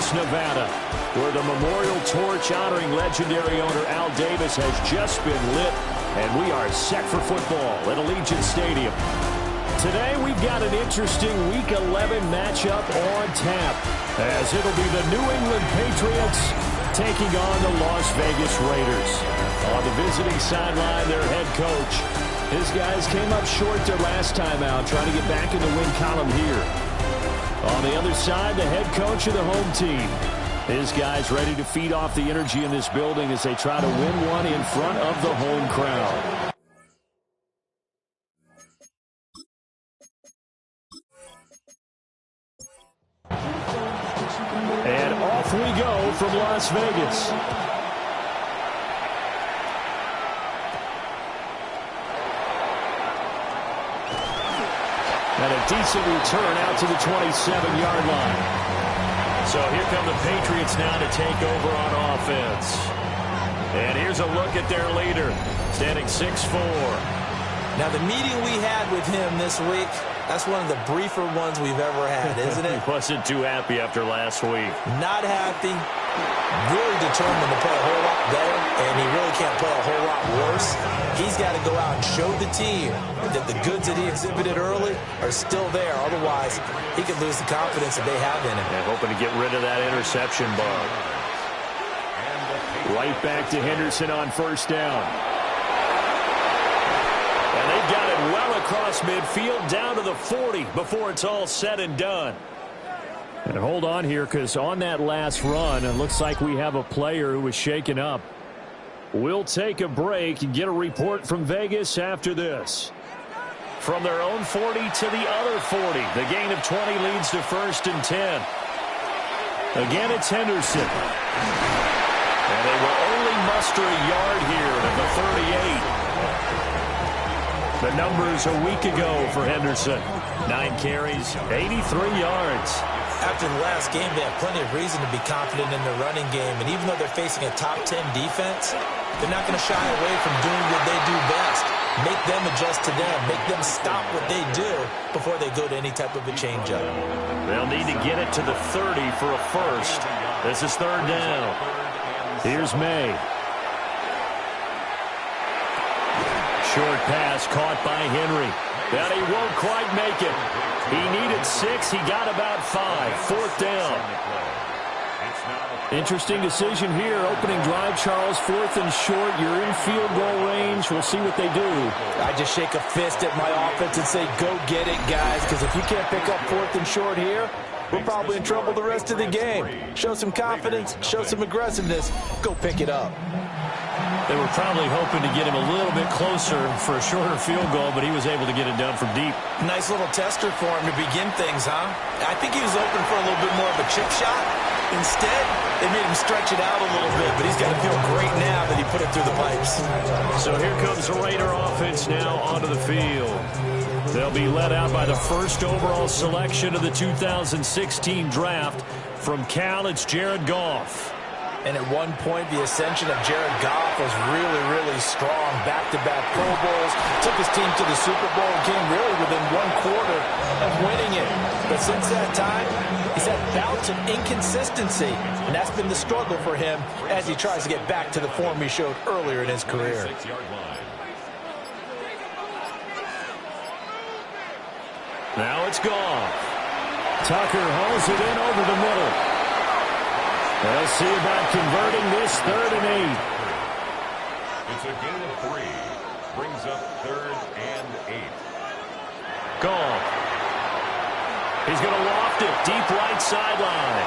Vegas, Nevada, where the memorial torch honoring legendary owner Al Davis has just been lit, and we are set for football at Allegiant Stadium. Today we've got an interesting Week 11 matchup on tap, as it'll be the New England Patriots taking on the Las Vegas Raiders. On the visiting sideline, their head coach. His guys came up short their last time out, trying to get back in the win column here. On the other side, the head coach of the home team. His guys ready to feed off the energy in this building as they try to win one in front of the home crowd. And off we go from Las Vegas. And a decent return out to the 27-yard line. So here come the Patriots now to take over on offense. And here's a look at their leader, standing 6'4". Now, the meeting we had with him this week, that's one of the briefer ones we've ever had, isn't it? He wasn't too happy after last week. Not happy. Really determined to play a whole lot better, and he really can't play a whole lot worse. He's got to go out and show the team that the goods that he exhibited early are still there. Otherwise, he could lose the confidence that they have in him. And hoping to get rid of that interception bug. Right back to Henderson on first down. And they've got it well across midfield, down to the 40 before it's all said and done. And hold on here, because on that last run, it looks like we have a player who was shaken up. We'll take a break and get a report from Vegas after this. From their own 40 to the other 40, the gain of 20 leads to 1st and 10. Again, it's Henderson. And they will only muster a yard here at the 38. The numbers a week ago for Henderson. 9 carries, 83 yards. After the last game, they have plenty of reason to be confident in their running game. And even though they're facing a top 10 defense, they're not going to shy away from doing what they do best. Make them adjust to them. Make them stop what they do before they go to any type of a changeup. They'll need to get it to the 30 for a first. This is 3rd down. Here's May. Short pass caught by Henry. But he won't quite make it. He needed 6. He got about 5. 4th down. Interesting decision here. Opening drive, Charles. 4th and short. You're in field goal range. We'll see what they do. I just shake a fist at my offense and say, go get it, guys. Because if you can't pick up 4th and short here, we're probably in trouble the rest of the game. Show some confidence. Show some aggressiveness. Go pick it up. They were probably hoping to get him a little bit closer for a shorter field goal, but he was able to get it done from deep. Nice little tester for him to begin things, huh? I think he was open for a little bit more of a chip shot. Instead, they made him stretch it out a little bit, but he's got to feel great now that he put it through the pipes. So here comes the Raider offense now onto the field. They'll be led out by the first overall selection of the 2016 draft. From Cal, it's Jared Goff. And at one point, the ascension of Jared Goff was really, really strong. Back-to-back Pro Bowls, took his team to the Super Bowl, came really within 1 quarter of winning it. But since that time, he's had bouts of inconsistency, and that's been the struggle for him as he tries to get back to the form he showed earlier in his career. Now it's Goff. Tucker hauls it in over the middle. They'll see about converting this 3rd and 8. It's a gain of 3. Brings up 3rd and 8. Goff. He's going to loft it deep right sideline.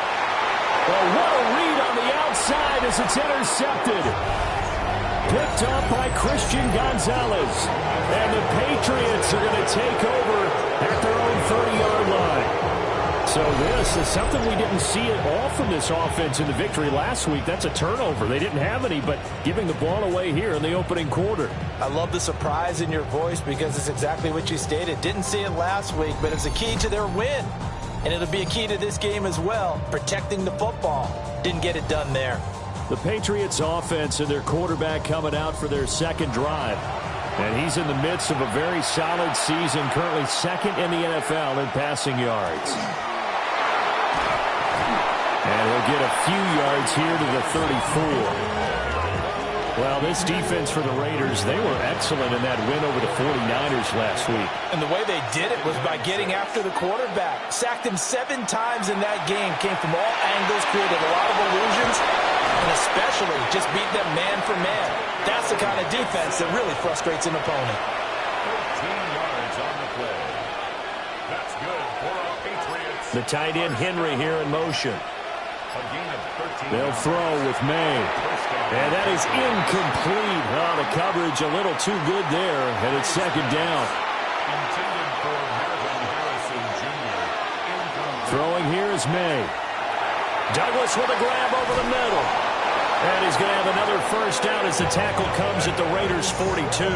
Well, what a read on the outside as it's intercepted. Picked up by Christian Gonzalez. And the Patriots are going to take over at their own 30-yard line. So this is something we didn't see at all from this offense in the victory last week. That's a turnover. They didn't have any, but giving the ball away here in the opening quarter. I love the surprise in your voice because it's exactly what you stated. Didn't see it last week, but it's a key to their win. And it'll be a key to this game as well, protecting the football. Didn't get it done there. The Patriots offense and their quarterback coming out for their 2nd drive. And he's in the midst of a very solid season, currently 2nd in the NFL in passing yards. And he'll get a few yards here to the 34. Well, this defense for the Raiders, they were excellent in that win over the 49ers last week. And the way they did it was by getting after the quarterback. Sacked him 7 times in that game. Came from all angles, created a lot of illusions, and especially just beat them man for man. That's the kind of defense that really frustrates an opponent. 13 yards on the play. That's good for our Patriots. The tight end Henry here in motion. A gain of 13. They'll throw with May. And that is incomplete. Oh, the coverage a little too good there, and it's second down. Intended for Marvin Harrison Jr. Throwing here is May. Douglas with a grab over the middle. And he's going to have another first down as the tackle comes at the Raiders' 42.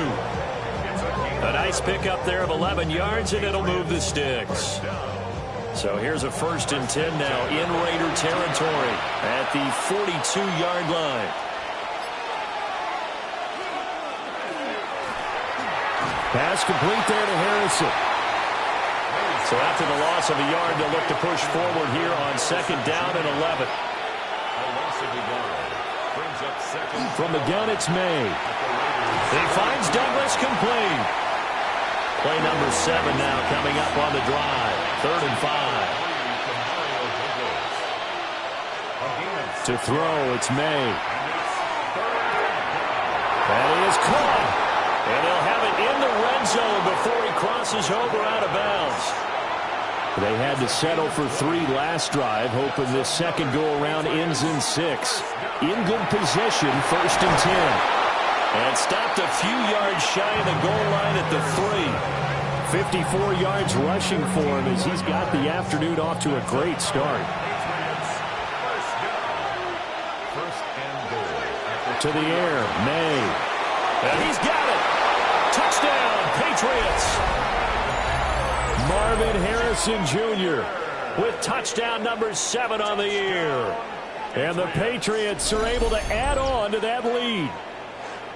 A nice pickup there of 11 yards, and it'll move the sticks. So here's a 1st and 10 now in Raider territory at the 42-yard line. Pass complete there to Harrison. So after the loss of a yard, they'll look to push forward here on 2nd down and 11. A loss of a yard brings up 2nd. From the gun, it's May. He finds Douglas complete. Play number 7 now coming up on the drive. 3rd and 5. To throw, it's May. And he is caught. And they'll have it in the red zone before he crosses over out of bounds. They had to settle for 3 last drive, hoping this second go-around ends in 6. In good position, 1st and 10. And stopped a few yards shy of the goal line at the 3. 54 yards rushing for him as he's got the afternoon off to a great start. To the air, May. And he's got it. Touchdown, Patriots. Marvin Harrison Jr. with touchdown number 7 on the year. And the Patriots are able to add on to that lead.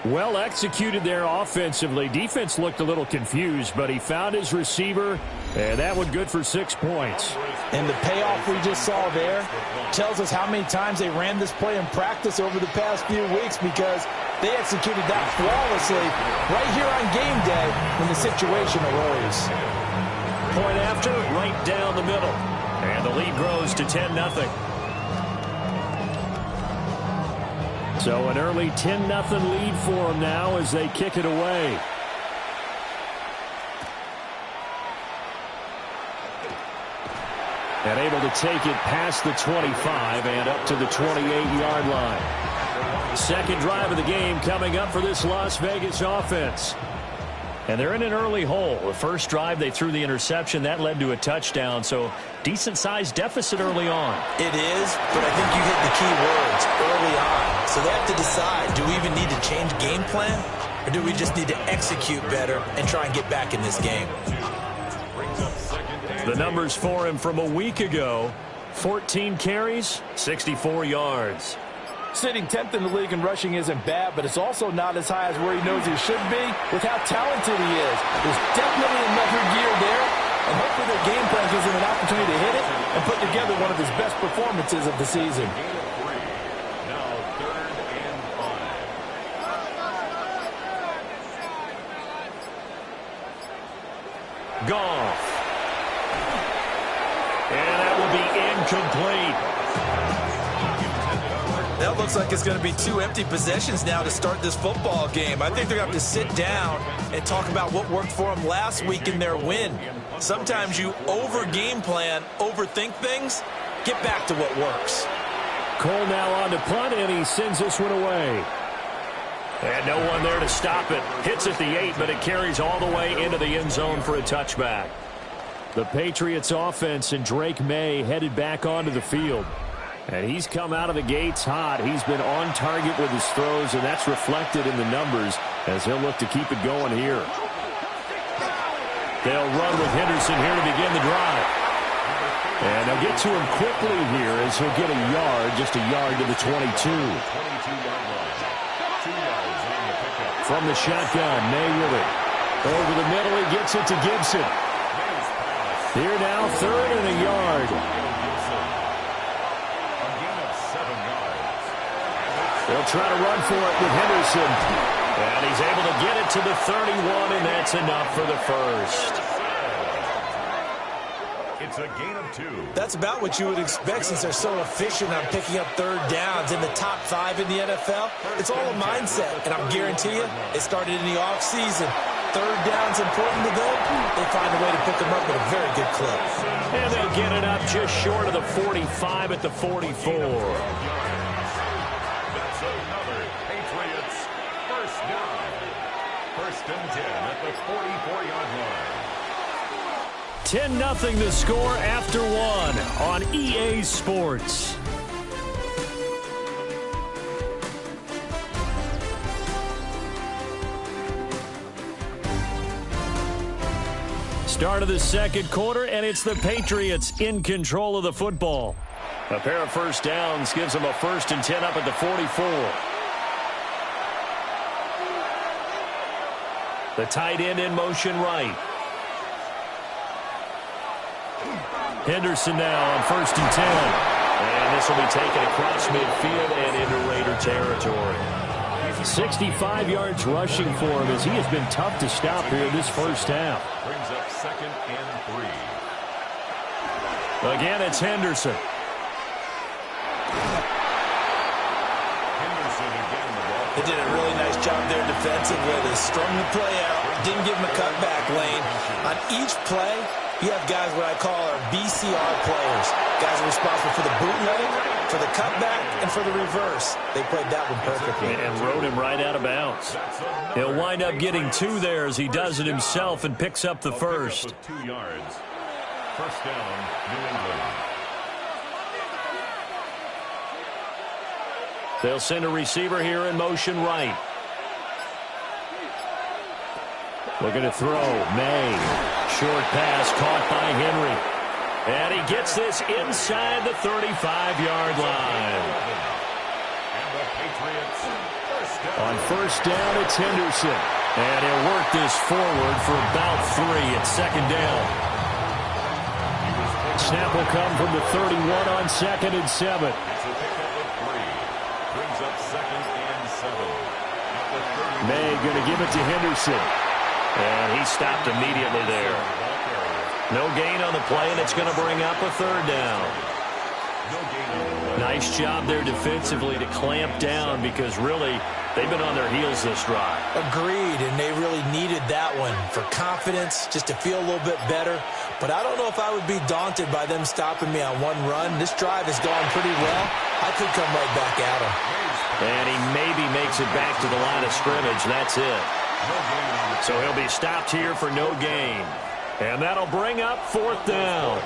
Well executed there offensively. Defense looked a little confused, but he found his receiver, and that one good for 6 points. And the payoff we just saw there tells us how many times they ran this play in practice over the past few weeks, because they executed that flawlessly right here on game day when the situation arose. Point after, right down the middle. And the lead grows to 10-0. So an early 10-0 lead for them now as they kick it away. And able to take it past the 25 and up to the 28-yard line. Second drive of the game coming up for this Las Vegas offense. And they're in an early hole. The first drive, they threw the interception. That led to a touchdown, so decent-sized deficit early on. It is, but I think you hit the key words early on. So they have to decide, do we even need to change game plan, or do we just need to execute better and try and get back in this game? The numbers for him from a week ago, 14 carries, 64 yards. Sitting 10th in the league in rushing isn't bad, but it's also not as high as where he knows he should be with how talented he is. There's definitely another gear there, and hopefully their game plan gives him an opportunity to hit it and put together one of his best performances of the season. Now 3rd and 5. Goff. And that will be incomplete. That looks like it's going to be 2 empty possessions now to start this football game. I think they're going to have to sit down and talk about what worked for them last week in their win. Sometimes you over-game plan, overthink things. Get back to what works. Cole now on to punt, and he sends this one away. And no one there to stop it. Hits at the 8, but it carries all the way into the end zone for a touchback. The Patriots offense and Drake May headed back onto the field. And he's come out of the gates hot. He's been on target with his throws, and that's reflected in the numbers as he'll look to keep it going here. They'll run with Henderson here to begin the drive. And they'll get to him quickly here as he'll get a yard, just a yard to the 22. From the shotgun, May with it. Over the middle, he gets it to Gibson. Here now, 3rd and a yard. They'll try to run for it with Henderson. And he's able to get it to the 31, and that's enough for the first. It's a gain of 2. That's about what you would expect since they're so efficient on picking up third downs in the top 5 in the NFL. It's all a mindset, and I'm guarantee you it started in the offseason. Third down's important to them. They find a way to pick them up with a very good clip. And they'll get it up just short of the 45 at the 44. That's another Patriots first down. First and 10 at the 44-yard line. 10-0 the score after 1 on EA Sports. Start of the second quarter, and it's the Patriots in control of the football. A pair of first downs gives them a 1st and 10 up at the 44. The tight end in motion right. Henderson now on 1st and 10. And this will be taken across midfield and into Raider territory. 65 yards rushing for him as he has been tough to stop here this first half. Brings up 2nd and 3. Again, it's Henderson. Henderson again the ball. They did a really nice job there defensively. They strung the play out, didn't give him a cutback lane. On each play, you have guys what I call our BCR players. Guys are responsible for the bootleg, for the cutback, and for the reverse. They played that one perfectly. And rode him right out of bounds. He'll wind up getting 2 there as he does it himself and picks up the first. 2 yards. First down, New England. They'll send a receiver here in motion right. Looking to throw. May. Short pass caught by Henry. And he gets this inside the 35-yard line. And the Patriots first down. On first down, it's Henderson. And he'll work this forward for about 3 at second down. Snap will come from the 31 on 2nd and 7. It's a pickup of 3. Brings up 2nd and 7. At the 30. May going to give it to Henderson. And he stopped immediately there. No gain on the play, and it's going to bring up a 3rd down. Nice job there defensively to clamp down because really they've been on their heels this drive. Agreed, and they really needed that one for confidence, just to feel a little bit better. But I don't know if I would be daunted by them stopping me on one run. This drive has gone pretty well. I could come right back at him. And he maybe makes it back to the line of scrimmage. That's it. So he'll be stopped here for no gain. And that'll bring up 4th down.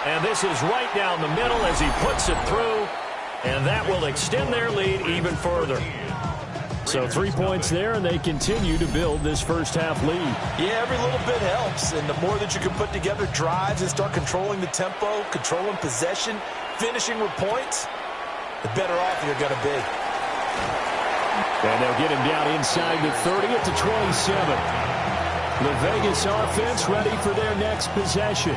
And this is right down the middle as he puts it through. And that will extend their lead even further. So 3 points there, and they continue to build this first half lead. Yeah, every little bit helps. And the more that you can put together drives and start controlling the tempo, controlling possession, finishing with points, the better off you're going to be. And they'll get him down inside the 30 at the 27. The Vegas offense ready for their next possession.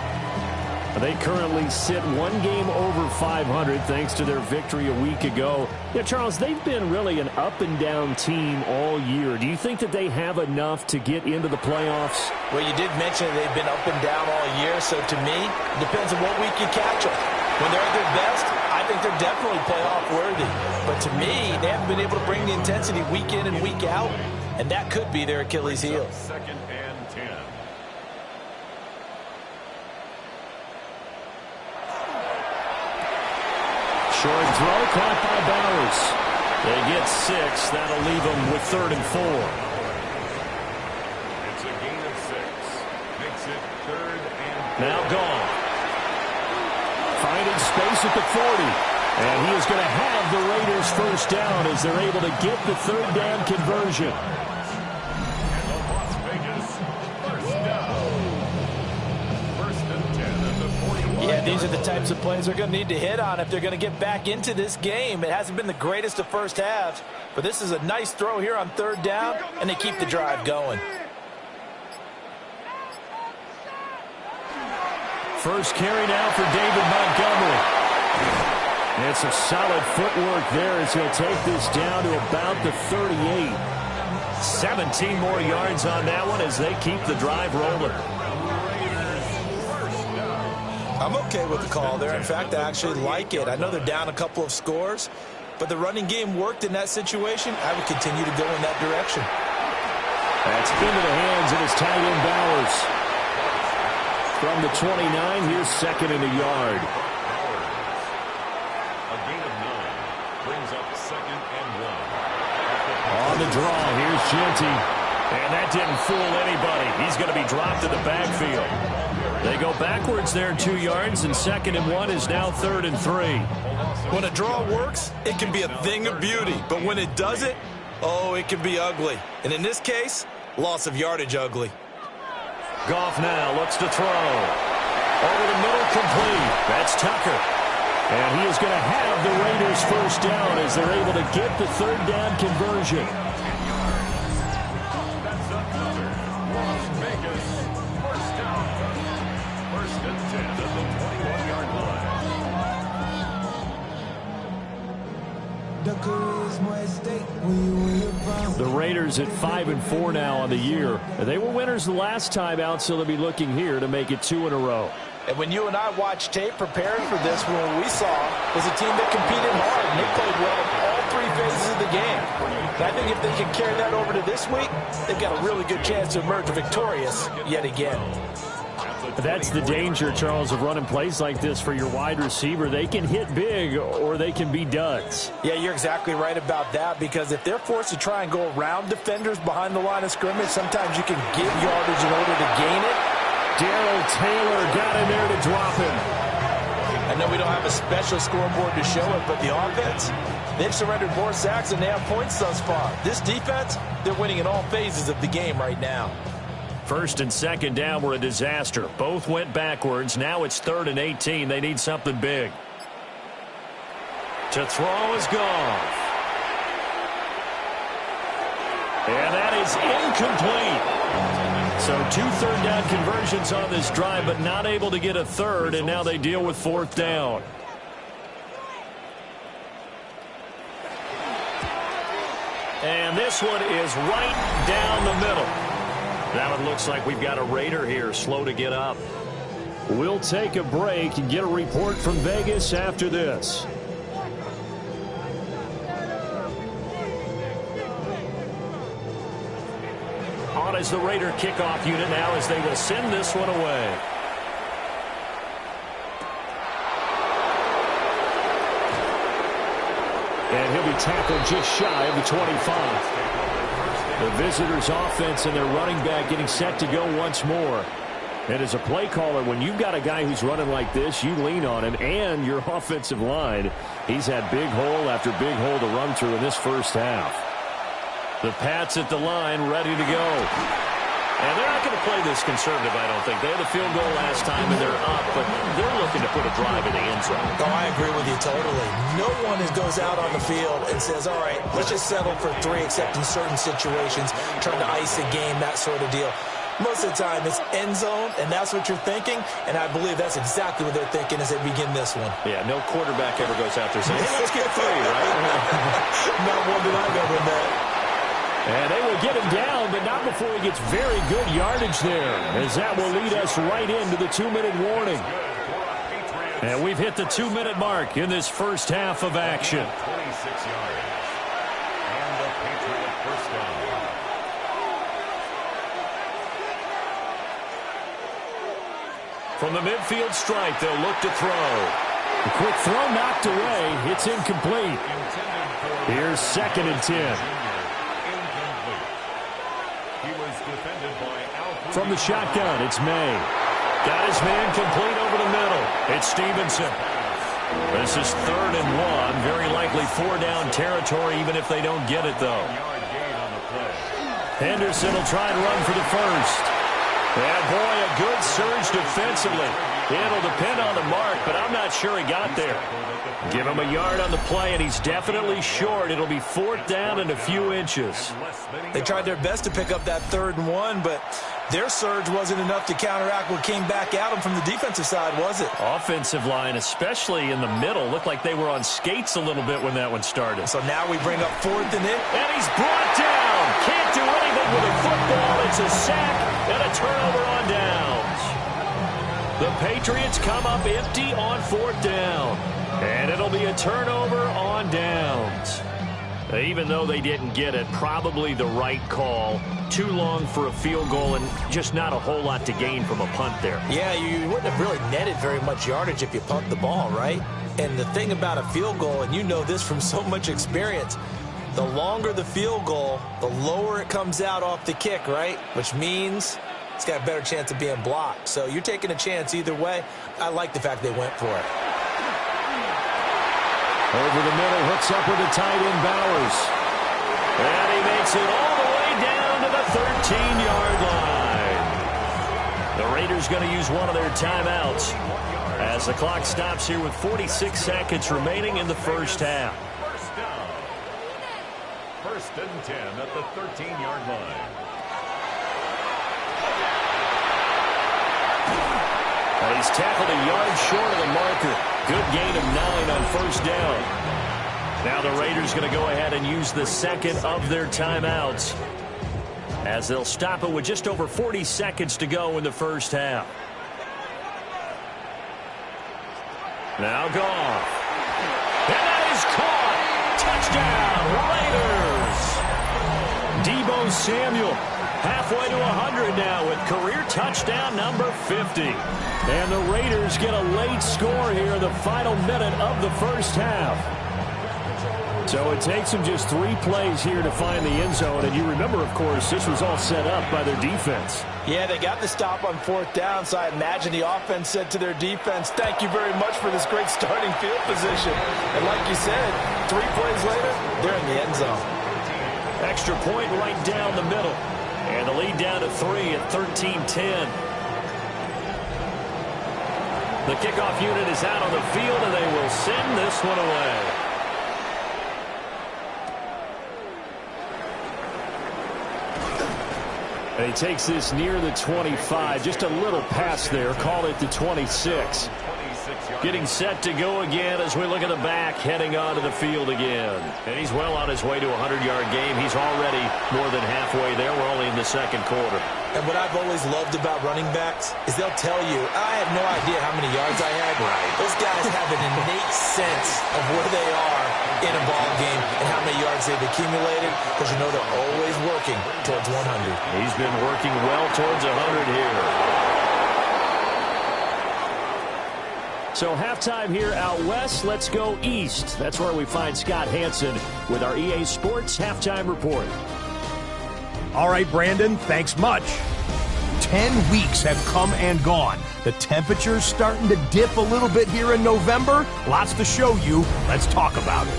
They currently sit 1 game over 500 thanks to their victory a week ago. Yeah, Charles, they've been really an up-and-down team all year. Do you think that they have enough to get into the playoffs? Well, you did mention they've been up and down all year, so to me, it depends on what week you catch them. When they're at their best, I think they're definitely playoff worthy. But to me, they haven't been able to bring the intensity week in and week out, and that could be their Achilles heel. 2nd and 10. Short throw caught by Bowers. They get 6. That'll leave them with 3rd and 4. It's a gain of 6. Makes it 3rd and 4. Now gone. Finding space at the 40. And he is going to have the Raiders first down as they're able to get the 3rd down conversion. And the Las Vegas first down. 1st and 10 at the 41. Yeah, these are the types of plays they're going to need to hit on if they're going to get back into this game. It hasn't been the greatest of first halves, but this is a nice throw here on 3rd down, and they keep the drive going. First carry now for David Montgomery. And some solid footwork there as he'll take this down to about the 38. 17 more yards on that one as they keep the drive rolling. I'm okay with the call there. In fact, I actually like it. I know they're down a couple of scores, but the running game worked in that situation. I would continue to go in that direction. That's into the hands of his tight end Bowers. From the 29, here's second and a yard. A gain of 9 brings up second and 1. On the draw, here's Genty. And that didn't fool anybody. He's going to be dropped in the backfield. They go backwards there 2 yards, and second and 1 is now third and 3. When a draw works, it can be a thing of beauty. But when it doesn't, oh, it can be ugly. And in this case, loss of yardage ugly. Goff now looks to throw. Over the middle, complete. That's Tucker. And he is going to have the Raiders first down as they're able to get the third down conversion. That's another Las Vegas first down. First and 10 at the 21-yard line. The Raiders at 5-4 now on the year. They were winners the last time out, so they'll be looking here to make it 2 in a row. And when you and I watched tape preparing for this, what we saw was a team that competed hard, and they played well in all 3 phases of the game. And I think if they can carry that over to this week, they've got a really good chance to emerge victorious yet again. That's the danger, Charles, of running plays like this for your wide receiver. They can hit big or they can be duds. Yeah, you're exactly right about that, because if they're forced to try and go around defenders behind the line of scrimmage, sometimes you can give yardage in order to gain it. Darrell Taylor got in there to drop him. I know we don't have a special scoreboard to show it, but the offense, they've surrendered more sacks than they have points thus far. This defense, they're winning in all phases of the game right now. First and second down were a disaster. Both went backwards. Now it's 3rd and 18. They need something big. To throw is Goff. And that is incomplete. So 2 third down conversions on this drive, but not able to get a third, and now they deal with 4th down. And this one is right down the middle. Now it looks like we've got a Raider here, slow to get up. We'll take a break and get a report from Vegas after this. On is the Raider kickoff unit now as they will send this one away. And he'll be tackled just shy of the 25. The visitors' offense and their running back getting set to go once more. And as a play caller, when you've got a guy who's running like this, you lean on him and your offensive line. He's had big hole after big hole to run through in this first half. The Pats at the line, ready to go. And they're not going to play this conservative, I don't think. They had a field goal last time, and they're up, but they're looking to put a drive in the end zone. Oh, I agree with you totally. No one goes out on the field and says, all right, let's just settle for 3, except in certain situations, trying to ice a game, that sort of deal. Most of the time, it's end zone, and that's what you're thinking, and I believe that's exactly what they're thinking as they begin this one. Yeah, no quarterback ever goes out there saying, hey, let's get 3, right? Not one that I've ever met. And they will get him down, but not before he gets very good yardage there, as that will lead us right into the 2-minute warning. And we've hit the 2-minute mark in this first half of action. 26 yards. And the Patriot first down. From the midfield stripe, they'll look to throw. The quick throw knocked away. It's incomplete. Here's 2nd and 10. From the shotgun, it's May. Got his man complete over the middle. It's Stevenson. This is 3rd and 1. Very likely 4-down territory, even if they don't get it, though. Henderson will try and run for the first. And, boy, a good surge defensively. It'll depend on the mark, but I'm not sure he got there. Give him a yard on the play, and he's definitely short. It'll be 4th down and a few inches. They tried their best to pick up that 3rd and 1, but their surge wasn't enough to counteract what came back at them from the defensive side, was it? Offensive line, especially in the middle, looked like they were on skates a little bit when that one started. So now we bring up 4th and it. And he's brought down. Can't do anything with a football. It's a sack and a turnover on downs. The Patriots come up empty on 4th down. And it'll be a turnover on downs. Even though they didn't get it, probably the right call. Too long for a field goal and just not a whole lot to gain from a punt there. Yeah, you wouldn't have really netted very much yardage if you punt the ball, right? And the thing about a field goal, and you know this from so much experience, the longer the field goal, the lower it comes out off the kick, right? Which means it's got a better chance of being blocked. So you're taking a chance either way. I like the fact they went for it. Over the middle, hooks up with the tight end, Bowers. And he makes it all the way down to the 13-yard line. The Raiders going to use one of their timeouts as the clock stops here with 46 seconds remaining in the first half. First down. 1st and 10 at the 13-yard line. Well, he's tackled a yard short of the marker. Good gain of 9 on 1st down. Now the Raiders going to go ahead and use the 2nd of their timeouts as they'll stop it with just over 40 seconds to go in the first half. Now Goff. And that is caught. Touchdown, Raiders. Deebo Samuel halfway to 100 now with career touchdown number 50. And the Raiders get a late score here in the final minute of the first half. So it takes them just 3 plays here to find the end zone. And you remember, of course, this was all set up by their defense. Yeah, they got the stop on 4th down, so I imagine the offense said to their defense, thank you very much for this great starting field position. And like you said, 3 plays later, they're in the end zone. Extra point right down the middle. And the lead down to 3 at 13-10. The kickoff unit is out on the field, and they will send this one away. And he takes this near the 25. Just a little pass there. Call it the 26. Getting set to go again as we look at the back, heading onto the field again. And he's well on his way to a 100-yard game. He's already more than halfway there. We're only in the 2nd quarter. And what I've always loved about running backs is they'll tell you, I have no idea how many yards I had. Those guys have an innate sense of where they are in a ball game and how many yards they've accumulated, because you know they're always working towards 100. He's been working well towards 100 here. So halftime here out west. Let's go east. That's where we find Scott Hansen with our EA Sports Halftime Report. All right, Brandon, thanks much. 10 weeks have come and gone. The temperature's starting to dip a little bit here in November. Lots to show you. Let's talk about it.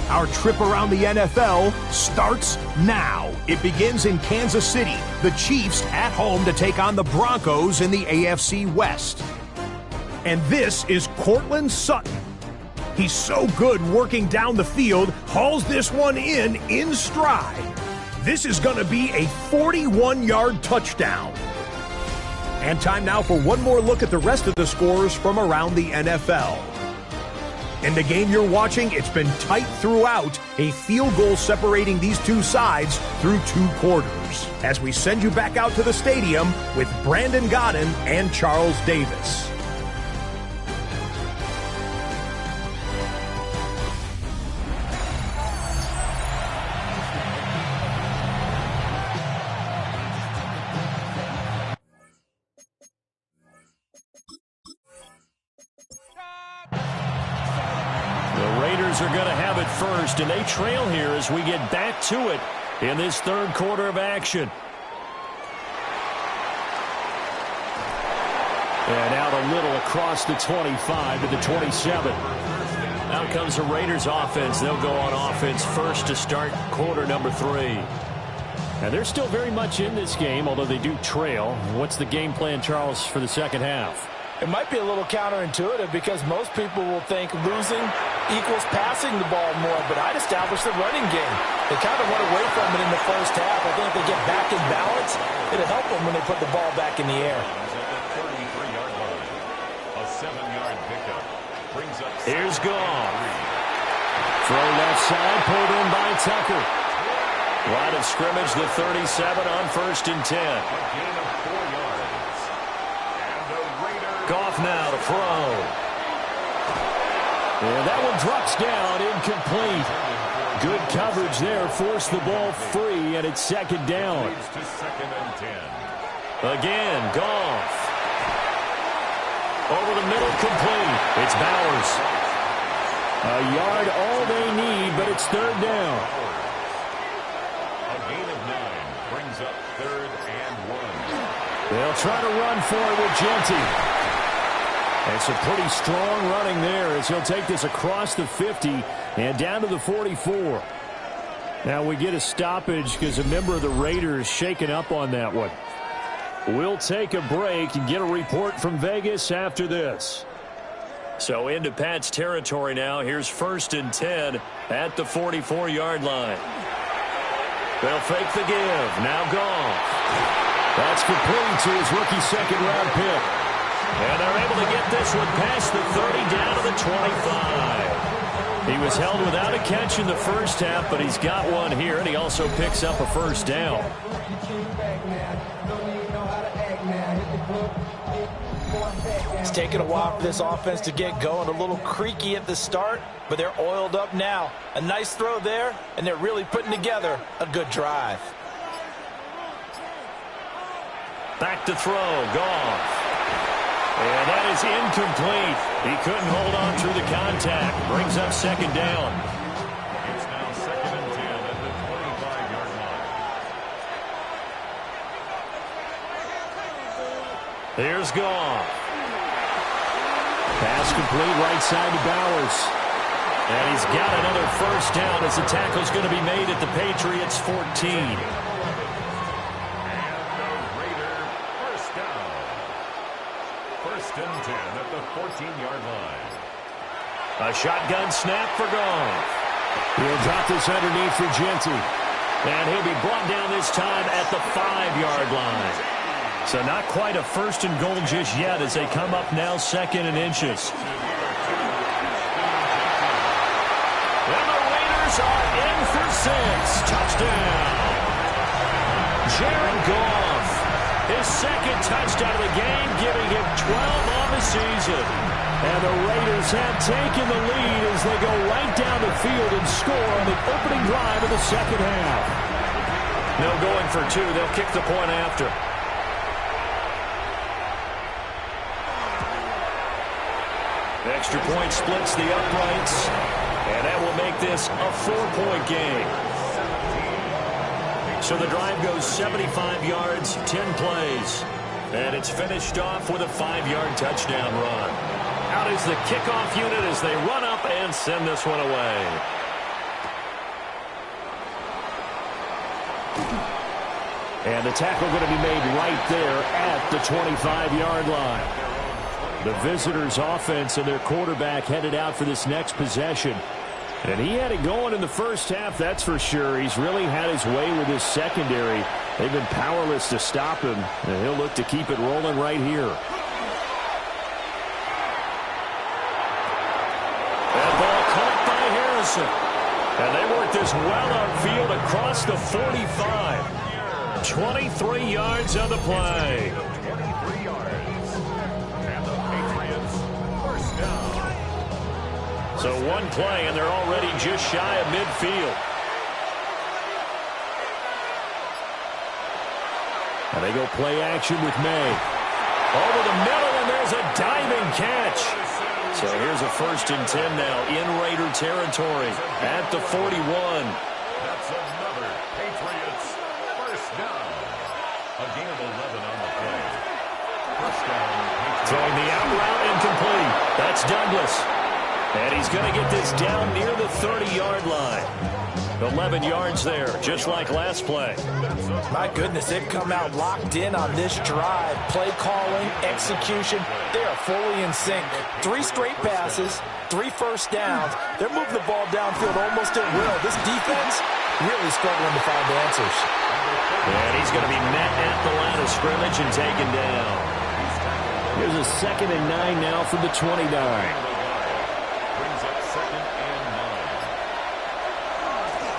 Our trip around the NFL starts now. It begins in Kansas City. The Chiefs at home to take on the Broncos in the AFC West. And this is Courtland Sutton. He's so good working down the field, hauls this one in stride. This is going to be a 41-yard touchdown. And time now for one more look at the rest of the scores from around the NFL. In the game you're watching, it's been tight throughout, a field goal separating these two sides through 2 quarters. As we send you back out to the stadium with Brandon Godden and Charles Davis. Are going to have it first, and they trail here as we get back to it in this 3rd quarter of action. And out a little across the 25 to the 27. Out comes the Raiders offense. They'll go on offense first to start quarter number 3. And they're still very much in this game, although they do trail. What's the game plan, Charles, for the second half? It might be a little counterintuitive because most people will think losing equals passing the ball more, but I'd establish the running game. They kind of went away from it in the first half. I think if they get back in balance, it'll help them when they put the ball back in the air. A 7-yard pickup brings up. Here's Goff. Throw left side, pulled in by Tucker. Line of scrimmage, the 37 on 1st and 10. A gain of 4 yards. And the Raiders. Goff now to throw. And that one drops down, incomplete. Good coverage there, forced the ball free, and it's 2nd down. Leads to 2nd and 10. Again, Goff. Over the middle, complete. It's Bowers. A yard, all they need, but it's 3rd down. A gain of 9 brings up 3rd and 1. They'll try to run for it with Genty. It's a pretty strong running there as he'll take this across the 50 and down to the 44. Now we get a stoppage because a member of the Raiders shaken up on that one. We'll take a break and get a report from Vegas after this. So into Pat's territory now. Here's 1st and 10 at the 44-yard line. They'll fake the give. Now Goff. That's complete to his rookie 2nd-round pick. And they're able to get this one past the 30 down to the 25. He was held without a catch in the first half, but he's got one here, and he also picks up a 1st down. It's taken a while for this offense to get going. A little creaky at the start, but they're oiled up now. A nice throw there, and they're really putting together a good drive. Back to throw, Goff. And that is incomplete. He couldn't hold on through the contact. Brings up 2nd down. It's now 2nd and 10 at the 25-yard line. Here's Goff. Pass complete right side to Bowers. And he's got another 1st down as the tackle's going to be made at the Patriots 14. And 10 at the 14-yard line. A shotgun snap for Goff. He'll drop this underneath for Genty. And he'll be brought down this time at the 5-yard line. So not quite a 1st and goal just yet as they come up now 2nd and inches. And the Raiders are in for 6. Touchdown. Jared Goff. His 2nd touchdown of the game, giving him 12 on the season. And the Raiders have taken the lead as they go right down the field and score on the opening drive of the 2nd half. No going for 2. They'll kick the point after. Extra point splits the uprights. And that will make this a 4-point game. So the drive goes 75 yards, 10 plays. And it's finished off with a 5-yard touchdown run. Out is the kickoff unit as they run up and send this one away. And the tackle going to be made right there at the 25-yard line. The visitors' offense and their quarterback headed out for this next possession. And he had it going in the first half, that's for sure. He's really had his way with his secondary. They've been powerless to stop him, and he'll look to keep it rolling right here. That ball caught by Harrison. And they work this well upfield across the 45. 23 yards on the play. 23 yards. And the Patriots first down. So one play, and they're already just shy of midfield. And they go play action with May. Over the middle, and there's a diving catch. So here's a 1st and 10 now in Raider territory at the 41. That's another Patriots first down. A gain of 11 on the play. First down. Throwing the out route incomplete. That's Douglas. And he's going to get this down near the 30-yard line. 11 yards there, just like last play. My goodness, they've come out locked in on this drive. Play calling, execution, they are fully in sync. 3 straight passes, 3 first downs. They're moving the ball downfield almost at will. This defense really struggling to find answers. And he's going to be met at the line of scrimmage and taken down. Here's a 2nd and 9 now from the 29.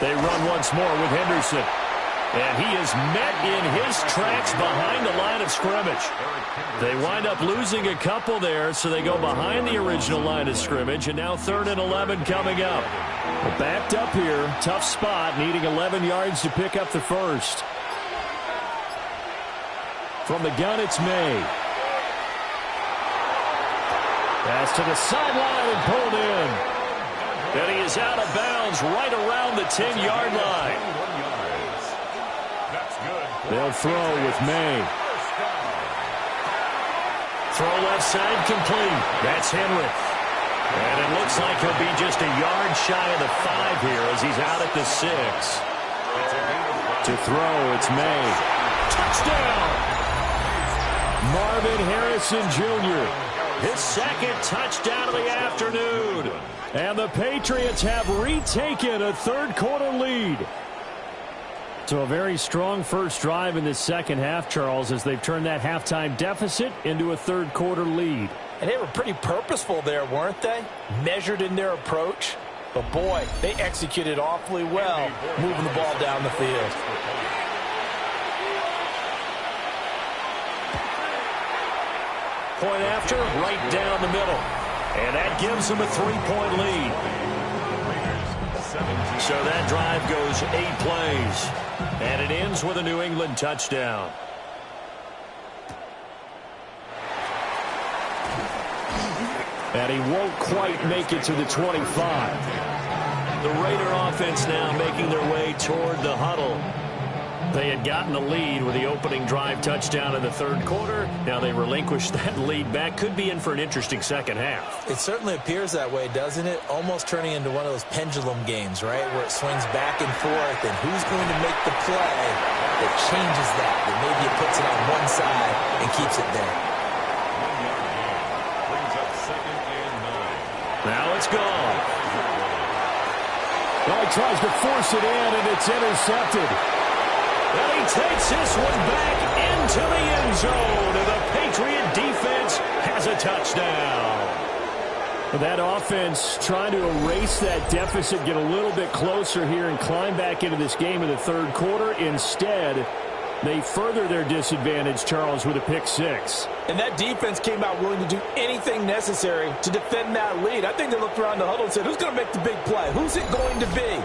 They run once more with Henderson. And he is met in his tracks behind the line of scrimmage. They wind up losing a couple there, so they go behind the original line of scrimmage, and now 3rd and 11 coming up. Well, backed up here, tough spot, needing 11 yards to pick up the first. From the gun, it's May. Pass to the sideline and pulled in. And he is out of bounds right around the 10-yard line. They'll throw with May. Throw left side complete. That's Henry. And it looks like he'll be just a yard shy of the 5 here as he's out at the 6. To throw, it's May. Touchdown! Marvin Harrison Jr. His 2nd touchdown of the afternoon. And the Patriots have retaken a 3rd quarter lead. So a very strong first drive in this second half, Charles, as they've turned that halftime deficit into a 3rd quarter lead. And they were pretty purposeful there, weren't they? Measured in their approach. But boy, they executed awfully well, moving the ball down the field. Point after, right down the middle. And that gives them a 3-point lead. So that drive goes 8 plays. And it ends with a New England touchdown. And he won't quite make it to the 25. The Raider offense now making their way toward the huddle. They had gotten the lead with the opening drive touchdown in the 3rd quarter. Now they relinquished that lead back. Could be in for an interesting second half. It certainly appears that way, doesn't it? Almost turning into one of those pendulum games, right? Where it swings back and forth, and who's going to make the play that changes that maybe it puts it on one side and keeps it there. Now it's gone. Well, he tries to force it in, and it's intercepted. And he takes this one back into the end zone, and the Patriot defense has a touchdown. That offense trying to erase that deficit, get a little bit closer here, and climb back into this game in the 3rd quarter. Instead, they further their disadvantage, Charles, with a pick 6. And that defense came out willing to do anything necessary to defend that lead. I think they looked around the huddle and said, who's going to make the big play? Who's it going to be?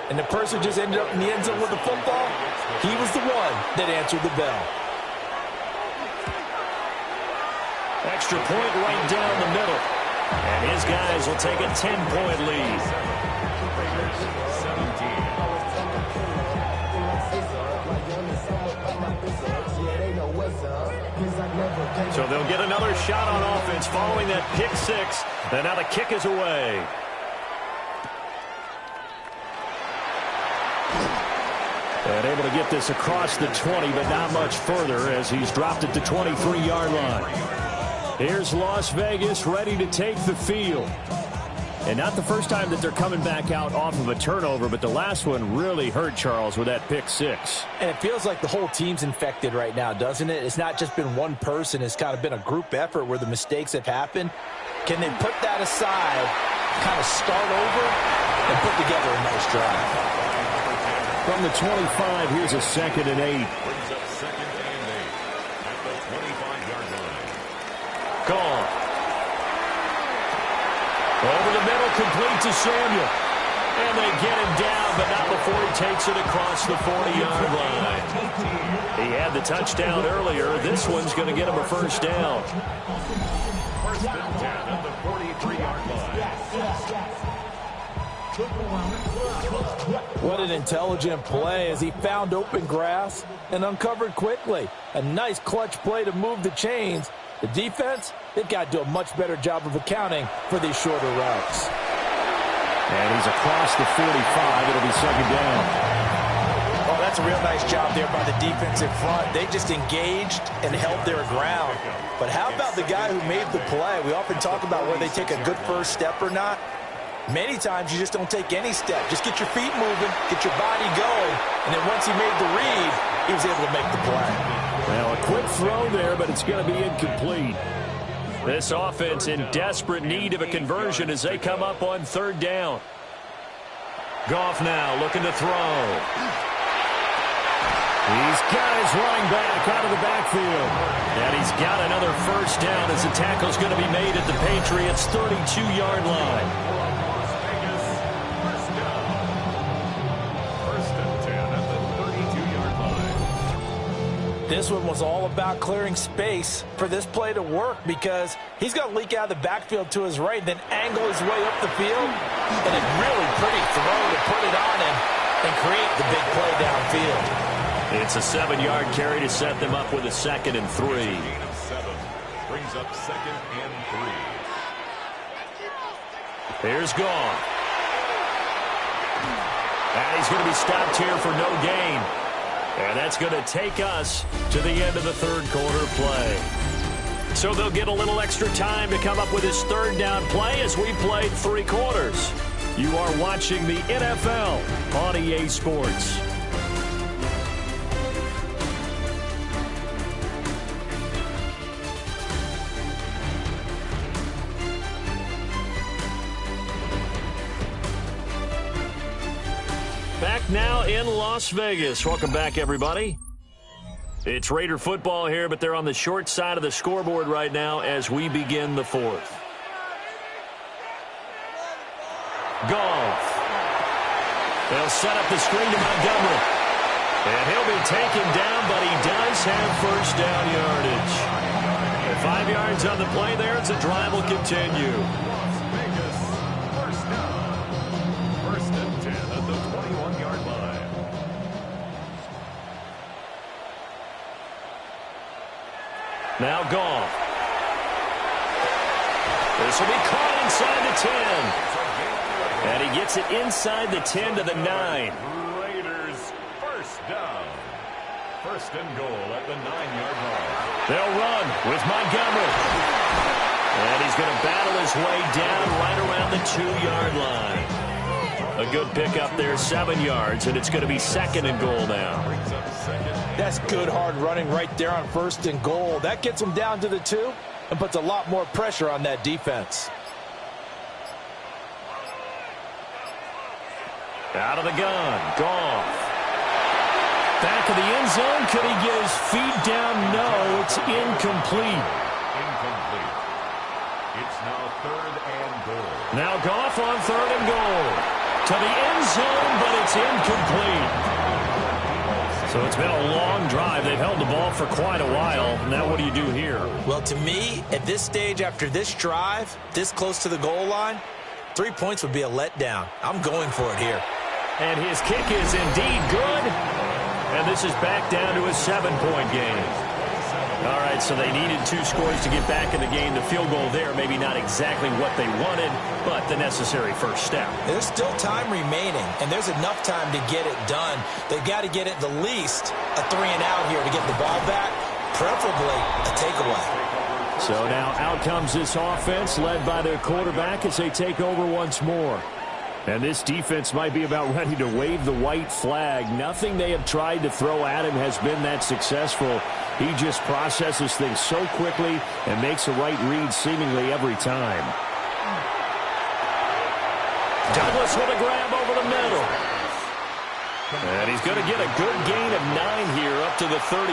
And the person just ended up in the end zone with the football. He was the one that answered the bell. Extra point right down the middle. And his guys will take a 10-point lead. So they'll get another shot on offense following that pick 6. And now the kick is away. And able to get this across the 20, but not much further as he's dropped it to 23-yard line. Here's Las Vegas ready to take the field. And not the first time that they're coming back out off of a turnover, but the last one really hurt, Charles, with that pick 6. And it feels like the whole team's infected right now, doesn't it? It's not just been one person. It's kind of been a group effort where the mistakes have happened. Can they put that aside, kind of start over, and put together a nice drive? From the 25, here's a 2nd and 8. Brings up 2nd and 8 at the 25-yard line. Gone. Over the middle, complete to Samuel. And they get him down, but not before he takes it across the 40-yard line. He had the touchdown earlier. This one's going to get him a first down. First and 10 at the 43-yard line. What an intelligent play as he found open grass and uncovered quickly. A nice clutch play to move the chains The defense, they've got to do a much better job of accounting for these shorter routes. And he's across the 45. It'll be second down. Oh, that's a real nice job there by the defense in front. They just engaged and held their ground. But how about the guy who made the play? We often talk about whether they take a good first step or not. Many times you just don't take any step. Just get your feet moving, get your body going, and then once he made the read, he was able to make the play. Well, a quick throw there, but it's going to be incomplete. This offense in desperate need of a conversion as they come up on third down. Goff now looking to throw. He's got his running back out of the backfield. And he's got another first down as the tackle's going to be made at the Patriots' 32-yard line. This one was all about clearing space for this play to work because he's going to leak out of the backfield to his right, then angle his way up the field, and a really pretty throw to put it on him and create the big play downfield. It's a 7-yard carry to set them up with a 2nd and 3. Brings up 2nd and 3. Here's Goff. And he's going to be stopped here for no gain. And that's going to take us to the end of the third quarter play. So they'll get a little extra time to come up with his third down play as we played 3 quarters. You are watching the NFL on EA Sports. Back now in Las Vegas. Welcome back, everybody. It's Raider football here, but they're on the short side of the scoreboard right now as we begin the fourth. Goff. They'll set up the screen to Montgomery. And he'll be taken down, but he does have first down yardage. And 5 yards on the play there as the drive will continue. Now Goff. This will be caught inside the 10. And he gets it inside the 10 to the 9. Raiders first down. First and goal at the 9-yard line. They'll run with Montgomery. And he's going to battle his way down right around the 2-yard line. A good pickup there, 7 yards, and it's going to be 2nd and goal now. That's good hard running right there on first and goal. That gets him down to the 2 and puts a lot more pressure on that defense. Out of the gun, Goff. Back of the end zone. Could he get his feet down? No, it's incomplete. Incomplete. It's now 3rd and goal. Now Goff on 3rd and goal. To the end zone, but it's incomplete. So it's been a long drive. They've held the ball for quite a while. Now what do you do here? Well, to me, at this stage, after this drive, this close to the goal line, 3 points would be a letdown. I'm going for it here. And his kick is indeed good. And this is back down to a 7-point game. All right, so they needed 2 scores to get back in the game. The field goal there, maybe not exactly what they wanted, but the necessary first step. There's still time remaining, and there's enough time to get it done. They've got to get at the least a 3-and-out here to get the ball back, preferably a takeaway. So now out comes this offense led by their quarterback as they take over once more. And this defense might be about ready to wave the white flag. Nothing they have tried to throw at him has been that successful. He just processes things so quickly and makes the right read seemingly every time. Douglas with a grab over the middle. And he's going to get a good gain of 9 here up to the 34.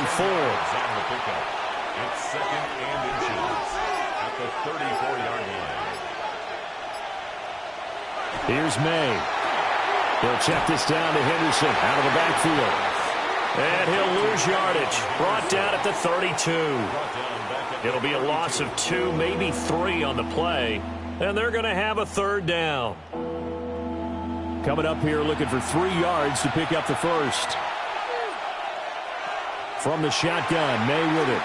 It's 2nd and inches at the 34-yard line. Here's May. He'll check this down to Henderson out of the backfield. And he'll lose yardage. Brought down at the 32. It'll be a loss of 2, maybe 3 on the play. And they're going to have a 3rd down. Coming up here looking for 3 yards to pick up the first. From the shotgun, May with it.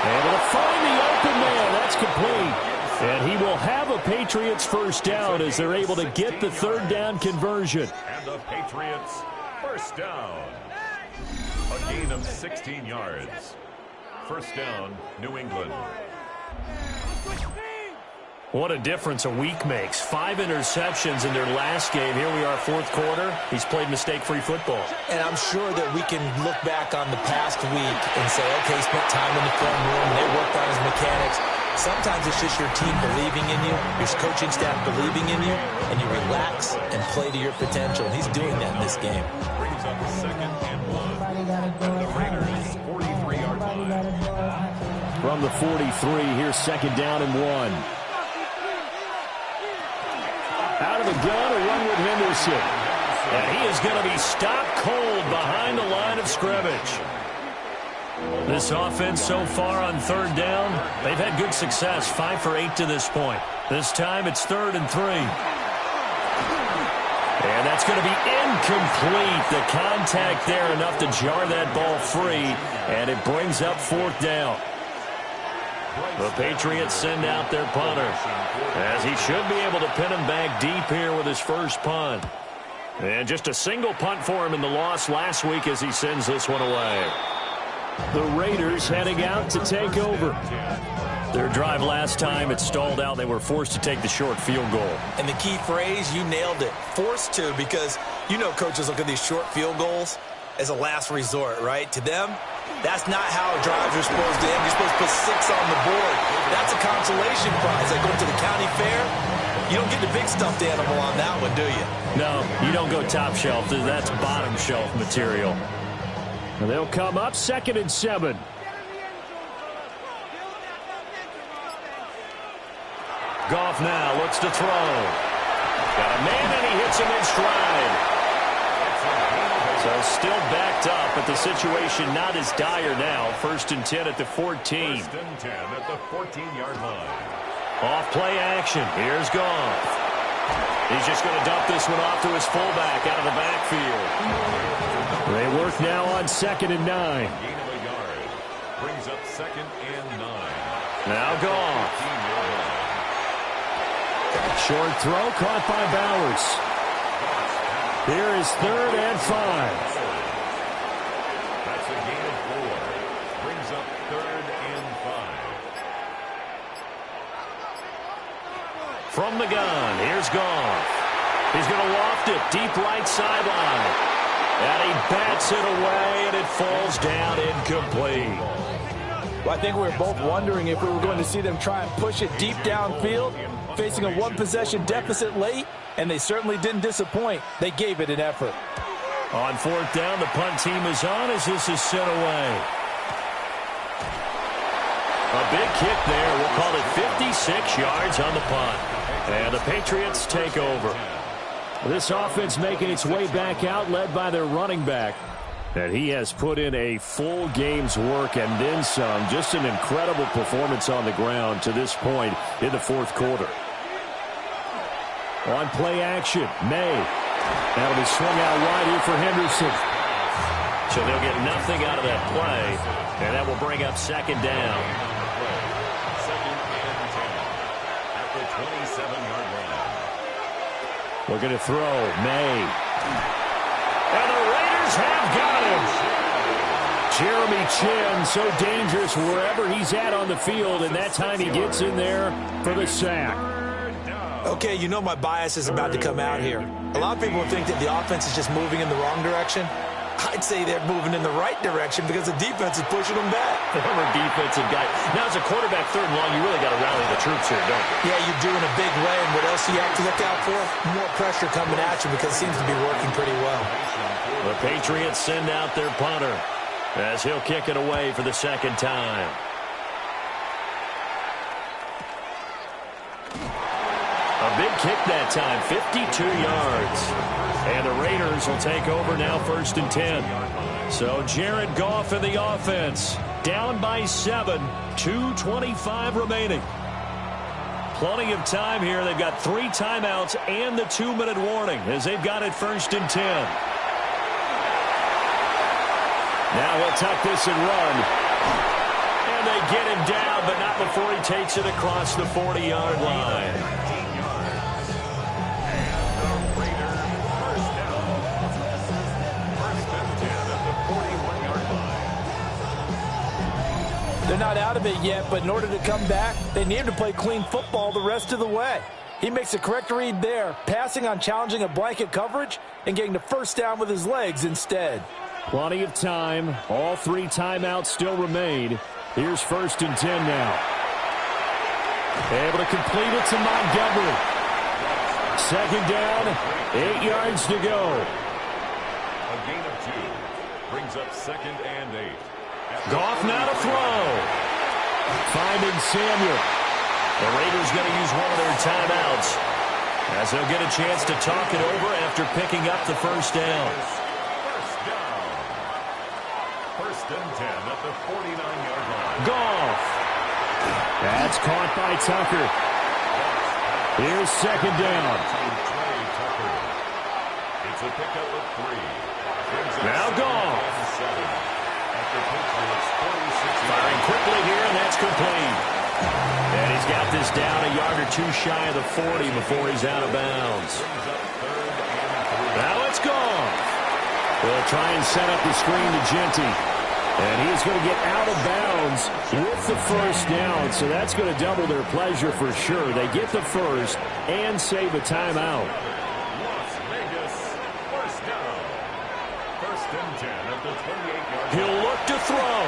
Able to find the open man. That's complete. And he will have a Patriots first down as they're able to get the third down conversion. And the Patriots first down. A gain of 16 yards. First down, New England. What a difference a week makes. 5 interceptions in their last game. Here we are, fourth quarter. He's played mistake-free football. And I'm sure that we can look back on the past week and say, okay, he spent time in the film room, they worked on his mechanics. Sometimes it's just your team believing in you, your coaching staff believing in you, and you relax and play to your potential. And he's doing that in this game. Brings up second and 1. And the Raiders, 43-yard line. From the 43, here's second down and 1. Out of the gun, a run with Henderson. And he is going to be stopped cold behind the line of scrimmage. This offense so far on third down, they've had good success, 5 for 8 to this point. This time it's 3rd and 3. And that's going to be incomplete. The contact there enough to jar that ball free, and it brings up 4th down. The Patriots send out their punter, as he should be able to pin him back deep here with his first punt. And just a single punt for him in the loss last week as he sends this one away. The Raiders heading out to take over. Their drive last time, it stalled out. They were forced to take the short field goal. And the key phrase, you nailed it, forced to, because you know coaches look at these short field goals as a last resort, right? To them, that's not how drives are supposed to end. You're supposed to put 6 on the board. That's a consolation prize. Like going to the county fair, you don't get the big stuffed animal on that one, do you? No, you don't go top shelf. That's bottom shelf material. And they'll come up 2nd and 7. Goff now looks to throw. Got a man, and he hits him in stride. So still backed up, but the situation not as dire now. 1st and 10 at the 14. 1st and 10 at the 14-yard line. Off play action. Here's Goff. He's just going to dump this one off to his fullback out of the backfield. They work now on 2nd and 9. Gain of a yard. Brings up 2nd and 9. Now Goff. Short throw caught by Bowers. Here is 3rd and 5. That's a gain of 4. Brings up 3rd and 5. From the gun, here's Goff. He's going to waft it deep right sideline. And he bats it away, and it falls down incomplete. Well, I think we were both wondering if we were going to see them try and push it deep downfield, facing a one-possession deficit late, and they certainly didn't disappoint. They gave it an effort. On 4th down, the punt team is on as this is sent away. A big kick there. We'll call it 56 yards on the punt. And the Patriots take over. This offense making its way back out, led by their running back. And he has put in a full game's work and then some. Just an incredible performance on the ground to this point in the 4th quarter. On play action, May. That'll be swung out wide here for Henderson. So they'll get nothing out of that play, and that will bring up 2nd down. 2nd and 10 at the 27-yard line. Looking to throw, May. And the Raiders have got him. Jeremy Chin, so dangerous wherever he's at on the field, and that time he gets in there for the sack. Okay, you know my bias is about to come out here. A lot of people think that the offense is just moving in the wrong direction. I'd say they're moving in the right direction because the defense is pushing them back. Former defensive guy. Now, as a quarterback, 3rd and long, you really got to rally the troops here, don't you? Yeah, you do in a big way, and what else do you have to look out for? More pressure coming at you because it seems to be working pretty well. The Patriots send out their punter as he'll kick it away for the 2nd time. A big kick that time, 52 yards. And the Raiders will take over now 1st and 10. So Jared Goff in the offense, down by 7, 2:25 remaining. Plenty of time here. They've got 3 timeouts and the 2-minute warning as they've got it 1st and 10. Now he'll tuck this and run. And they get him down, but not before he takes it across the 40-yard line. They're not out of it yet, but in order to come back, they need to play clean football the rest of the way. He makes a correct read there, passing on challenging a blanket coverage and getting the first down with his legs instead. Plenty of time. All 3 timeouts still remain. Here's 1st and 10 now. Able to complete it to Montgomery. 2nd down, 8 yards to go. A gain of 2 brings up 2nd and 8. Goff now to throw. Finding Samuel. The Raiders going to use one of their timeouts as they'll get a chance to talk it over after picking up the first down. First down. 1st and 10 at the 49-yard line. Goff. That's caught by Tucker. Here's 2nd down. It's a pickup of 3. Now Goff. Firing quickly here, and that's complete. And he's got this down a yard or 2 shy of the 40 before he's out of bounds. Now it's Goff. They'll try and set up the screen to Genty. And he's going to get out of bounds with the first down, so that's going to double their pleasure for sure. They get the first and save a timeout. Las Vegas, first down. 1st and 10 at the 28-yard line. He'll look to throw.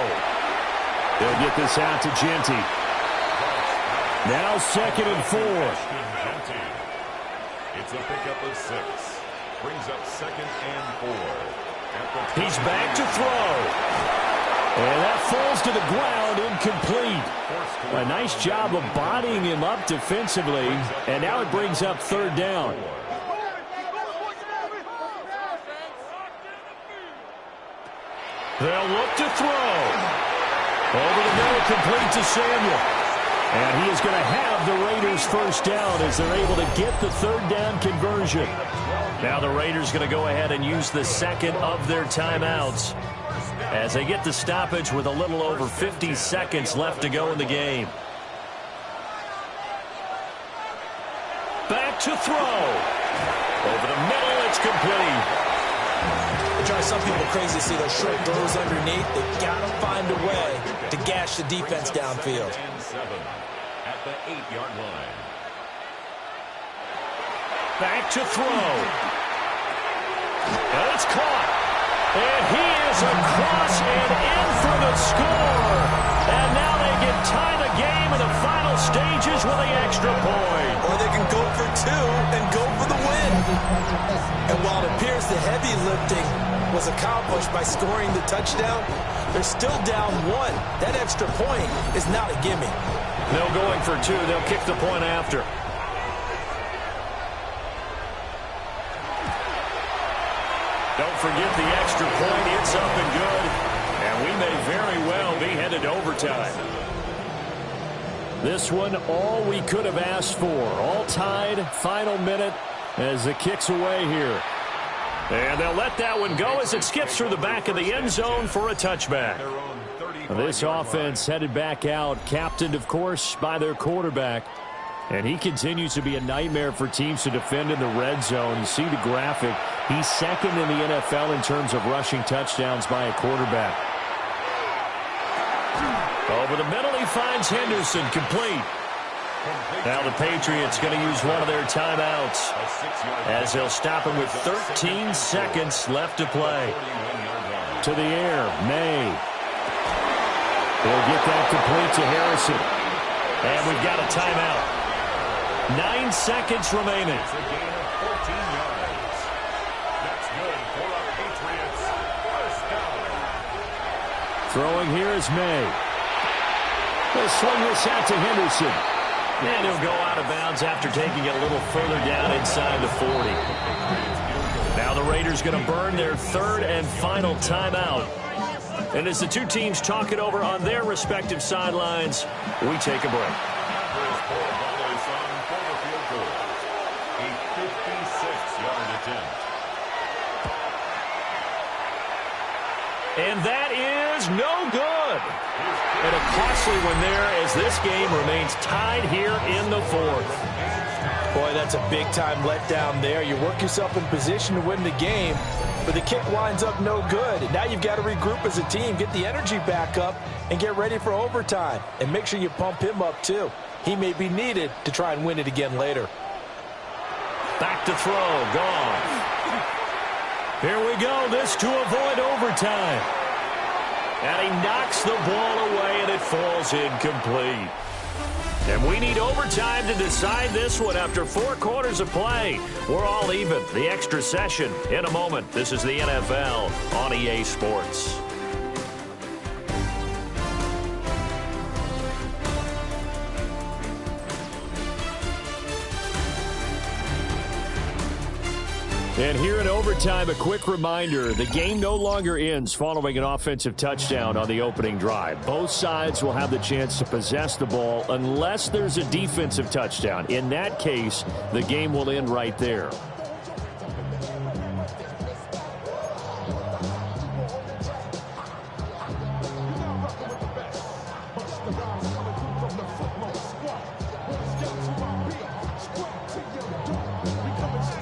They'll get this out to Genty. Now 2nd and 4. It's a pickup of 6. Brings up 2nd and 4. He's back to throw. And that falls to the ground, incomplete. A nice job of bodying him up defensively. And now it brings up 3rd down. They'll look to throw. Over the middle, complete to Samuel. And he is going to have the Raiders first down as they're able to get the 3rd down conversion. Now the Raiders going to go ahead and use the 2nd of their timeouts as they get the stoppage with a little over 50 seconds left to go in the game. Back to throw. Over the middle, it's complete. It drives some people crazy to see those short throws underneath. They've got to find a way to gash the defense downfield. At the 8-yard line. Back to throw. And it's caught. And he is across and in for the score. And now they can tie the game in the final stages with the extra point. Or they can go for 2 and go for the win. And while it appears the heavy lifting was accomplished by scoring the touchdown, they're still down 1. That extra point is not a gimme. No going for 2. They'll kick the point after. Don't forget the extra point. It's up and good. And we may very well be headed to overtime. This one, all we could have asked for. All tied, final minute as it kicks away here. And they'll let that one go as it skips through the back of the end zone for a touchback. This offense headed back out, captained, of course, by their quarterback. And he continues to be a nightmare for teams to defend in the red zone. You see the graphic. He's 2nd in the NFL in terms of rushing touchdowns by a quarterback. Over the middle, he finds Henderson, complete. Now the Patriots going to use one of their timeouts as they'll stop him with 13 seconds left to play. To the air, May. They'll get that complete to Harrison. And we've got a timeout. 9 seconds remaining. It's a gain of 14 yards. That's good for the Patriots. First down. Throwing here is May. They'll swing this out to Henderson. And he'll go out of bounds after taking it a little further down inside the 40. Now the Raiders going to burn their 3rd and final timeout. And as the two teams talk it over on their respective sidelines, we take a break. A 56-yard attempt. And that is no good. And a costly one there as this game remains tied here in the fourth. Boy, that's a big-time letdown there. You work yourself in position to win the game, but the kick winds up no good. Now you've got to regroup as a team, get the energy back up, and get ready for overtime. And make sure you pump him up, too. He may be needed to try and win it again later. Back to throw. Gone. Here we go. This to avoid overtime. And he knocks the ball away, and it falls incomplete. And we need overtime to decide this one after 4 quarters of play. We're all even. The extra session in a moment. This is the NFL on EA Sports. And here in overtime, a quick reminder, the game no longer ends following an offensive touchdown on the opening drive. Both sides will have the chance to possess the ball unless there's a defensive touchdown. In that case, the game will end right there.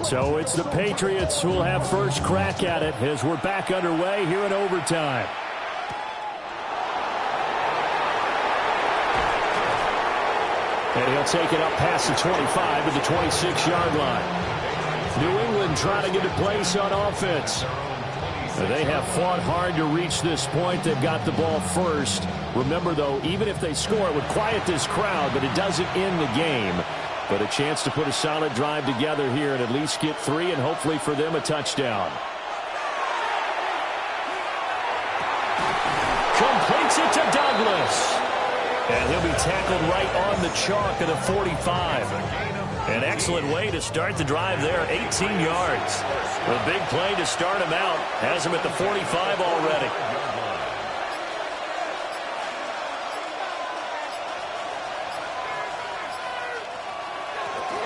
So it's the Patriots who will have first crack at it as we're back underway here in overtime. And he'll take it up past the 25 to the 26-yard line. New England trying to get a place on offense. They have fought hard to reach this point. They've got the ball first. Remember, though, even if they score, it would quiet this crowd, but it doesn't end the game. But a chance to put a solid drive together here and at least get 3 and hopefully for them a touchdown. Completes it to Douglas. And he'll be tackled right on the chalk at the 45. An excellent way to start the drive there, 18 yards. A big play to start him out. Has him at the 45 already.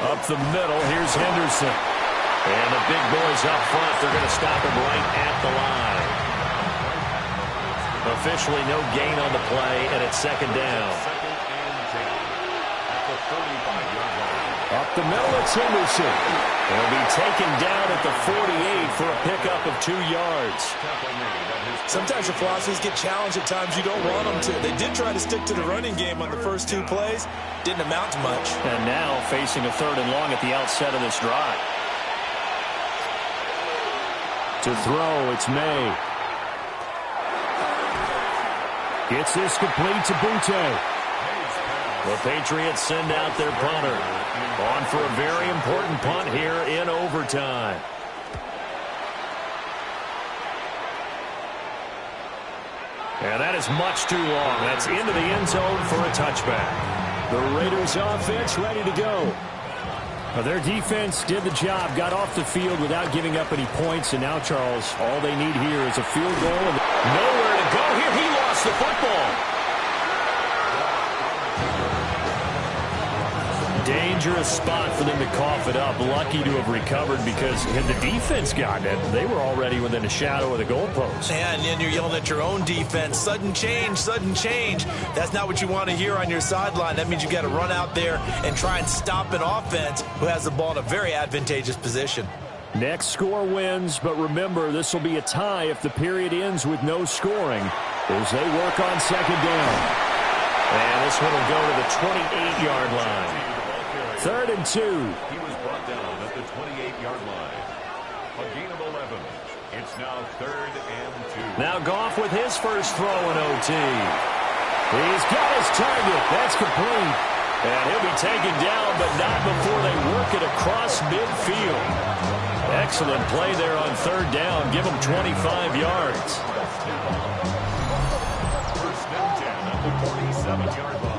Up the middle, here's Henderson. And the big boys up front, they're going to stop him right at the line. Officially no gain on the play, and it's second down. Up the middle, it's Henderson. He'll be taken down at the 48 for a pickup of 2 yards. Sometimes your philosophies get challenged at times you don't want them to. They did try to stick to the running game on the first 2 plays. Didn't amount to much. And now facing a 3rd and long at the outset of this drive. To throw, it's May. Gets this complete to Butte. The Patriots send out their punter. On for a very important punt here in overtime. And that is much too long. That's into the end zone for a touchback. The Raiders offense ready to go. Well, their defense did the job, got off the field without giving up any points. And now, Charles, all they need here is a field goal. And nowhere to go here. He lost the football. Dangerous spot for them to cough it up. Lucky to have recovered because had the defense gotten it, they were already within a shadow of the goalpost. And then you're yelling at your own defense. Sudden change, sudden change. That's not what you want to hear on your sideline. That means you've got to run out there and try and stop an offense who has the ball in a very advantageous position. Next score wins, but remember, this will be a tie if the period ends with no scoring as they work on second down. And this one will go to the 28-yard line. 3rd and 2. He was brought down at the 28-yard line. A gain of 11. It's now 3rd and 2. Now Goff with his first throw in OT. He's got his target. That's complete. And he'll be taken down, but not before they work it across midfield. Excellent play there on 3rd down. Give him 25 yards. First and 10 at the 47-yard line.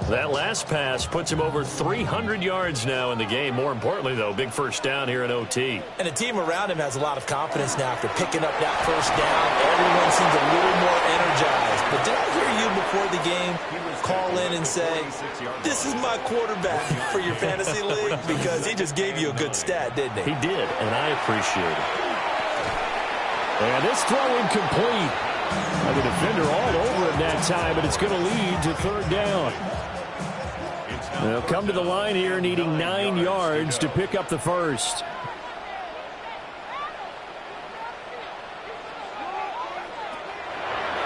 That last pass puts him over 300 yards now in the game. More importantly, though, big first down here in OT. And the team around him has a lot of confidence now after picking up that first down. Everyone seems a little more energized. But did I hear you before the game call in and say, this is my quarterback for your fantasy league? Because he just gave you a good stat, didn't he? He did, and I appreciate it. And this throw incomplete. The defender all over him that time, but it's going to lead to third down. They'll come to the line here needing 9 yards to pick up the first.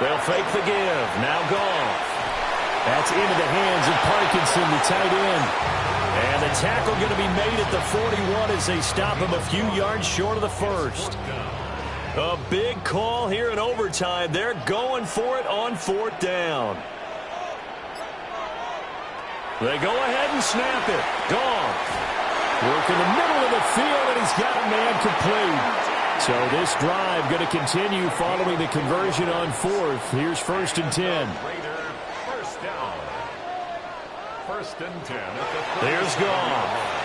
They'll fake the give. Now Goff. That's into the hands of Parkinson, the tight end. And the tackle going to be made at the 41 as they stop him a few yards short of the first. A big call here in overtime. They're going for it on fourth down. They go ahead and snap it. Goff. Work in the middle of the field, and he's got a man complete. So this drive going to continue following the conversion on fourth. Here's 1st and 10. First down. 1st and 10. There's Goff.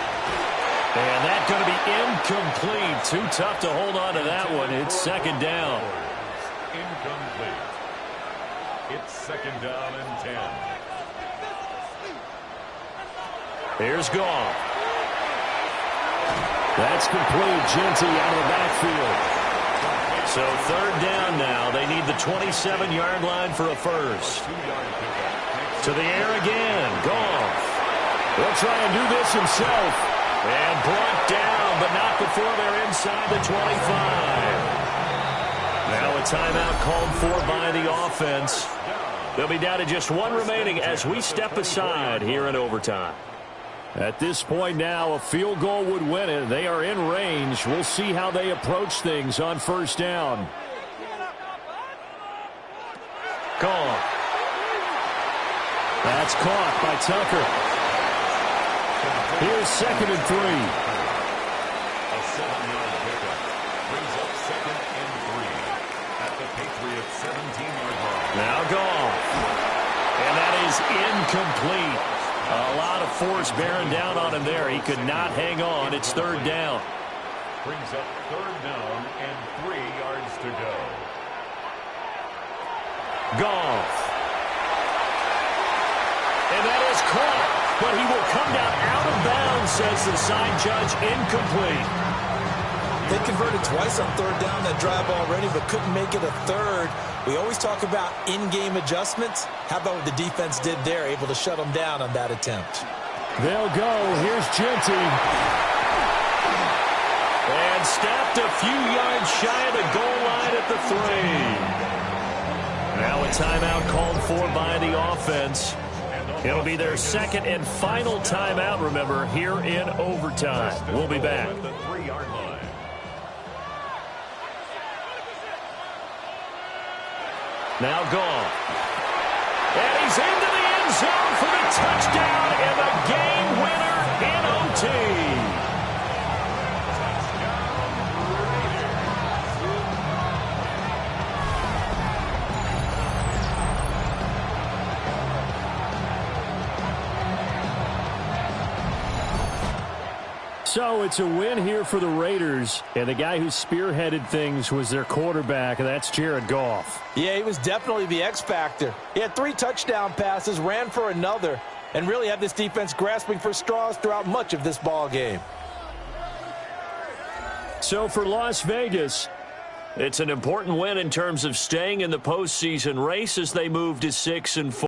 And that's going to be incomplete. Too tough to hold on to that one. It's 2nd down. Incomplete. It's 2nd down and 10. Here's Goff. That's complete. Genty out of the backfield. So 3rd down now. They need the 27-yard line for a first. To the air again. Goff. He'll try and do this himself. And brought down, but not before they're inside the 25. Now a timeout called for by the offense. They'll be down to just 1 remaining as we step aside here in overtime. At this point now, a field goal would win it. They are in range. We'll see how they approach things on 1st down. Goff. That's caught by Tucker. Here's 2nd and 3. A 7-yard pickup brings up 2nd and 3 at the Patriots 17-yard line. Now Goff. And that is incomplete. A lot of force bearing down on him there. He could not hang on. It's 3rd down. Brings up 3rd down and 3 yards to go. Goff. And that is caught. But he will come down out of bounds, says the side judge. Incomplete. They converted twice on 3rd down that drive already, but couldn't make it a 3rd. We always talk about in-game adjustments. How about what the defense did there, able to shut them down on that attempt? They'll go. Here's Genty. And stopped a few yards shy of the goal line at the 3. Now a timeout called for by the offense. It'll be their 2nd and final timeout, remember, here in overtime. We'll be back. The 3-yard line. Now Goff. And he's into the end zone for the touchdown and the game winner in OT. So it's a win here for the Raiders, and the guy who spearheaded things was their quarterback, and that's Jared Goff. Yeah, he was definitely the X factor. He had 3 touchdown passes, ran for another, and really had this defense grasping for straws throughout much of this ball game. So for Las Vegas, it's an important win in terms of staying in the postseason race as they move to 6-4.